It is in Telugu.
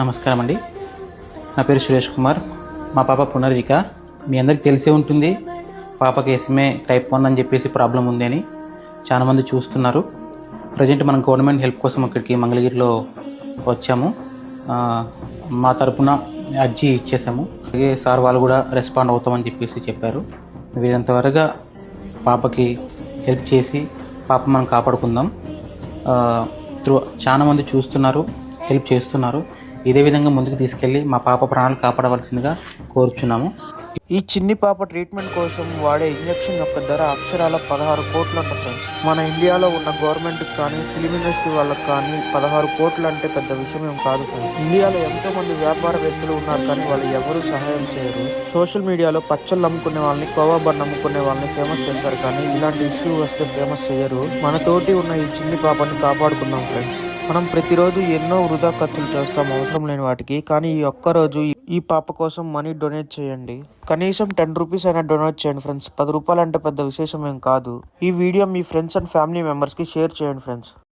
నమస్కారం అండి. నా పేరు సురేష్ కుమార్. మా పాప పునర్జిక. మీ అందరికి తెలిసే ఉంటుంది, పాపకి ఎస్ఎంఏ టైప్ 1 అని చెప్పేసి ప్రాబ్లం ఉంది అని చాలామంది చూస్తున్నారు. ప్రజెంట్ మనం గవర్నమెంట్ హెల్ప్ కోసం ఇక్కడికి మంగళగిరిలో వచ్చాము. మా తరపున అర్జీ ఇచ్చేసాము. అలాగే సార్ వాళ్ళు కూడా రెస్పాండ్ అవుతామని చెప్పేసి చెప్పారు. వీరంత త్వరగా పాపకి హెల్ప్ చేసి పాప మనం కాపాడుకుందాం. చాలా మంది చూస్తున్నారు, హెల్ప్ చేస్తున్నారు. ఇదే విధంగా ముందుకు తీసుకెళ్ళి మా పాప ప్రాణాలు కాపాడవలసిందిగా కోరుచున్నాము. ఈ చిన్ని పాప ట్రీట్మెంట్ కోసం వాడే ఇంజెక్షన్ యొక్క ధర అక్షరాల 16 కోట్లు అంట ఫ్రెండ్స్. మన ఇండియాలో ఉన్న గవర్నమెంట్కి కానీ ఫిలిం ఇండస్ట్రీ వాళ్ళకి కానీ 16 కోట్లు అంటే పెద్ద విషయం ఏం కాదు ఫ్రెండ్స్. ఇండియాలో ఎంతో మంది వ్యాపారవేత్తలు ఉన్నారు, కానీ వాళ్ళు ఎవరు సహాయం చేయరు. సోషల్ మీడియాలో పచ్చళ్ళు అమ్ముకునే వాళ్ళని, కోవా బన్ అమ్ముకునే వాళ్ళని ఫేమస్ చేస్తారు, కానీ ఇలాంటి ఇష్యూ వస్తే ఫేమస్ చేయరు. మన తోటి ఉన్న ఈ చిన్ని పాపని కాపాడుకుందాం ఫ్రెండ్స్. మనం ప్రతిరోజు ఎన్నో వృధా ఖర్చులు చేస్తాం అవసరం లేని వాటికి, కానీ ఈ ఒక్కరోజు ఈ పాప కోసం మనీ డొనేట్ చేయండి. కనీసం 10 రూపీస్ అయినా డొనేట్ చేయండి ఫ్రెండ్స్. 10 రూపాయలు అంటే పెద్ద విశేషం ఏం కాదు. ఈ video me friends and family మెంబర్స్కి షేర్ చేయండి ఫ్రెండ్స్.